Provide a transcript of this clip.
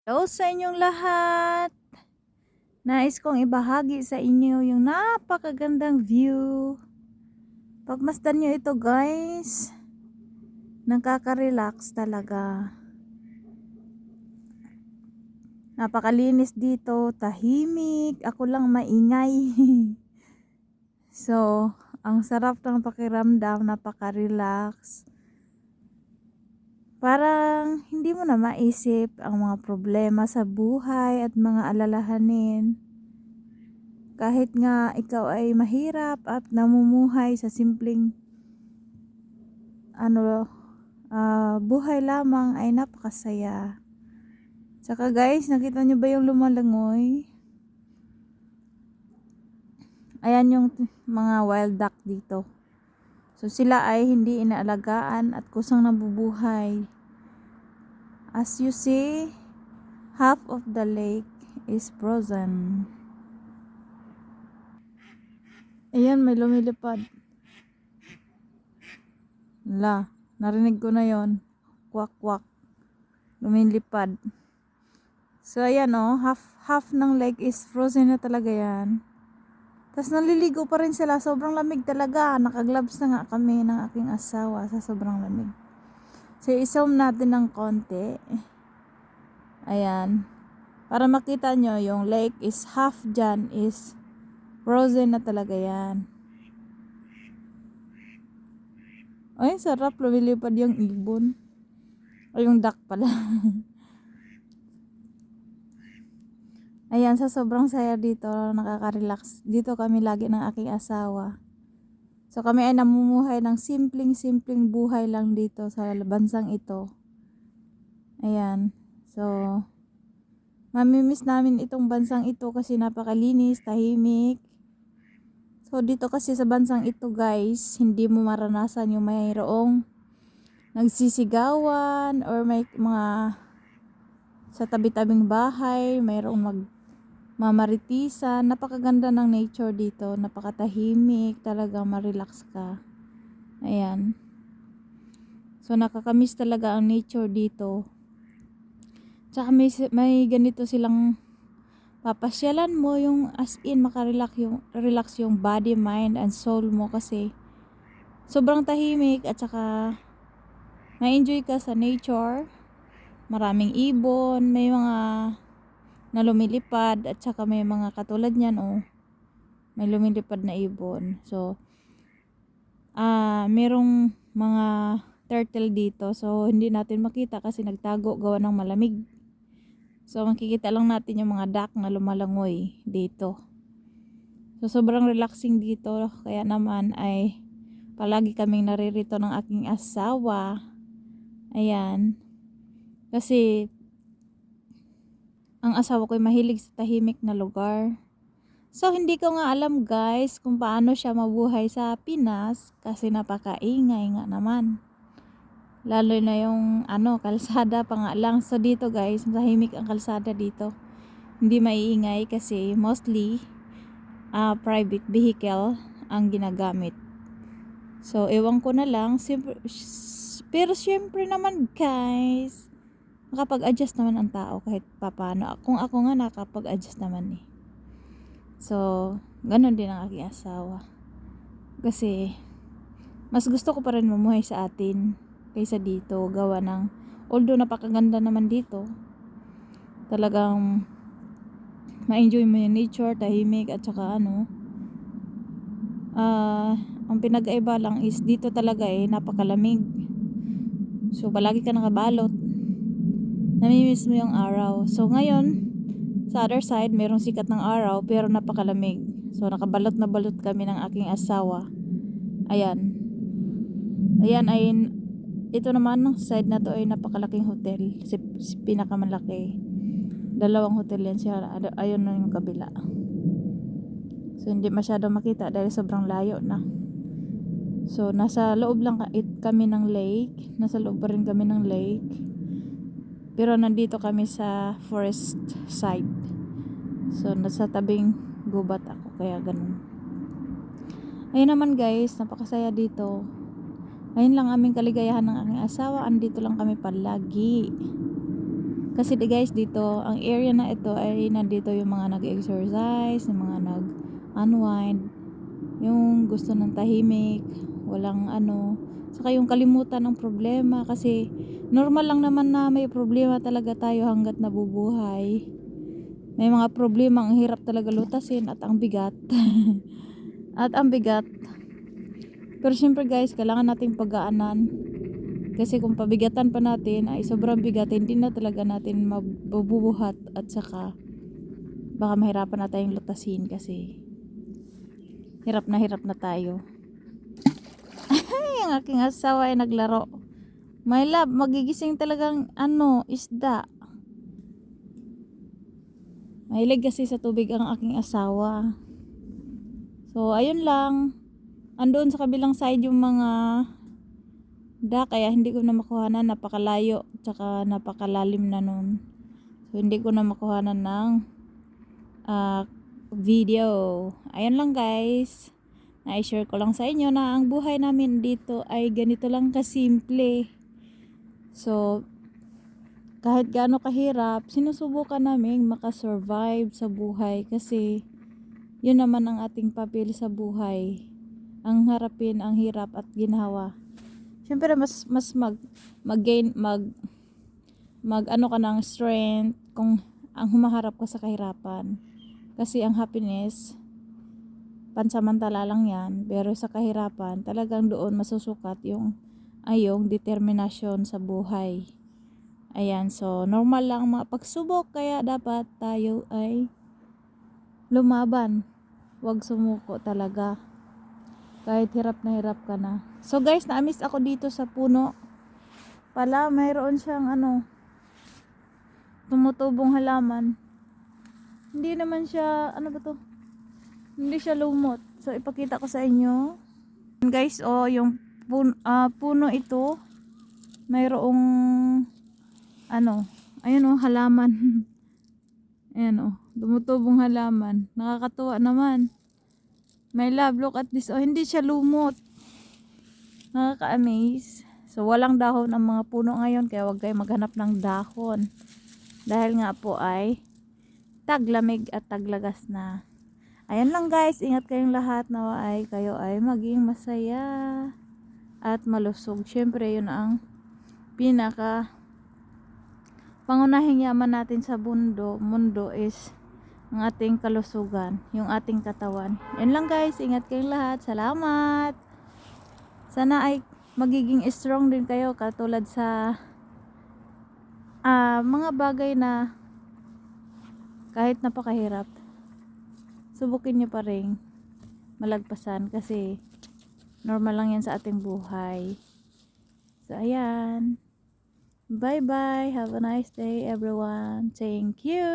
Hello sa inyong lahat. Nais kong ibahagi sa inyo yung napakagandang view. Pagmasdan nyo ito guys, nakaka-relax talaga. Napakalinis dito, tahimik, ako lang maingay. So, ang sarap ng pakiramdam, napaka-relax. Parang hindi mo na maisip ang mga problema sa buhay at mga alalahanin. Kahit nga ikaw ay mahirap at namumuhay sa simpleng buhay lamang ay napakasaya. Tsaka guys, nakita nyo ba yung lumalangoy? Ayan yung mga wild duck dito. So sila ay hindi inaalagaan at kusang nabubuhay. As you see, half of the lake is frozen. Ayan, may lumilipad. Narinig ko na yon. Kwak kwak. Lumilipad. So ayan half ng lake is frozen na talaga yan. Tapos naliligo pa rin sila, sobrang lamig talaga. Nakagloves na nga kami ng aking asawa sa sobrang lamig. So i-zoom natin ng konti. Ayan. Para makita nyo yung lake is half dyan is frozen na talaga yan. Ay, sarap, lumilipad yung ibon. O yung duck pala. Ayan, sa sobrang saya dito, nakaka-relax. Dito kami lagi ng aking asawa. So kami ay namumuhay ng simpleng buhay lang dito sa bansang ito. Ayan. So mamimiss namin itong bansang ito kasi napakalinis, tahimik. So dito kasi sa bansang ito guys, hindi mo maranasan yung mayroong nagsisigawan or may mga sa tabi-tabing bahay, mayroong mamaritisan. Napakaganda ng nature dito, napakatahimik, talaga ma-relax ka. Ayan. So nakakamiss talaga ang nature dito. Tsaka may ganito silang papasyalan mo yung as in relax yung body, mind, and soul mo kasi sobrang tahimik at saka na-enjoy ka sa nature. Maraming ibon, may mga na lumilipad at saka may mga katulad niyan may lumilipad na ibon. So merong mga turtle dito. So hindi natin makita kasi nagtago gawa ng malamig. So makikita lang natin yung mga duck na lumalangoy dito. So sobrang relaxing dito, kaya naman ay palagi kaming naririto ng aking asawa. Ayan. Kasi ang asawa ko ay mahilig sa tahimik na lugar. So hindi ko nga alam guys kung paano siya mabuhay sa Pinas kasi napakaingay nga naman. Lalo na yung kalsada pa nga lang. So dito guys, tahimik ang kalsada dito. Hindi maiingay kasi mostly private vehicle ang ginagamit. So ewan ko na lang, pero syempre naman guys, nakapag-adjust naman ang tao kahit papaano. Kung ako nga nakapag-adjust naman eh. So ganun din ang aking asawa. Kasi mas gusto ko pa rin mamuhay sa atin kaysa dito, gawa ng although napakaganda naman dito, talagang ma-enjoy mo yung nature, tahimik at saka ang pinag-aiba lang is dito talaga napakalamig. So palagi ka nakabalot, namimiss mo yung araw. So ngayon sa other side merong sikat ng araw pero napakalamig. So nakabalot na balot kami ng aking asawa. Ayan ay ito naman ng side na to ay napakalaking hotel, si pinakamalaki. Dalawang hotel yan siya. Ayun na yung kabila. So hindi masyado makita dahil sobrang layo na. So nasa loob lang kami ng lake. Nasa loob pa rin kami ng lake. Pero nandito kami sa forest side. So nasa tabing gubat ako, kaya ganun. Ayun naman guys, napakasaya dito. Ayun lang aming kaligayahan ng aking asawa. Andito lang kami palagi. Kasi guys, dito, ang area na ito ay nandito yung mga nag-exercise, yung mga nag-unwind, yung gusto ng tahimik, walang ano, saka yung kalimutan ng problema kasi normal lang naman na may problema talaga tayo hanggat nabubuhay. May mga problema ang hirap talaga lutasin at ang bigat. At ang bigat. Pero syempre guys, kailangan nating pagaanan. Kasi kung pabigatan pa natin ay sobrang bigat, hindi na talaga natin mabubuhat at saka baka mahirapan na tayong lutasin kasi hirap na tayo. Ay, ang aking asawa ay naglaro. My love, magigising talagang isda. Mahilig kasi sa tubig ang aking asawa. So, ayun lang. Andoon sa kabilang side yung mga kaya hindi ko na makuhanan, napakalayo tsaka napakalalim na nun. So hindi ko na makuhanan ng video. Ayun lang guys, na-share ko lang sa inyo na ang buhay namin dito ay ganito lang kasimple. So kahit gaano kahirap, sinusubukan namin makasurvive sa buhay kasi yun naman ang ating papel sa buhay, ang harapin ang hirap at ginhawa. Siyempre mas mag-gain ka ng strength kung ang humaharap ka sa kahirapan. Kasi ang happiness pansamantala lang yan, pero sa kahirapan talagang doon masusukat yung determinasyon sa buhay. Ayan, so normal lang mga pagsubok kaya dapat tayo ay lumaban. Huwag sumuko talaga. Kahit hirap na hirap ka na. So guys, na-miss ako dito sa puno. Pala, mayroon siyang tumutubong halaman. Hindi naman siya, hindi siya lumot. So ipakita ko sa inyo. Guys, yung puno ito, mayroong ayun halaman. Ayan tumutubong halaman. Nakakatuwa naman. My love, look at this. Hindi siya lumot. Nakaka-amaze. So, walang dahon ang mga puno ngayon, kaya huwag kayo maghanap ng dahon. Dahil nga po ay taglamig at taglagas na. Ayan lang guys, ingat kayong lahat. Nawa ay kayo ay maging masaya at malusog. Syempre, yun ang pinaka pangunahing yaman natin sa mundo is ang ating kalusugan, yung ating katawan. Yan lang guys, ingat kayong lahat. Salamat. Sana ay magiging strong din kayo katulad sa mga bagay na kahit napakahirap, subukin nyo pa rin malagpasan kasi normal lang yan sa ating buhay. So ayan, bye bye, have a nice day everyone, thank you.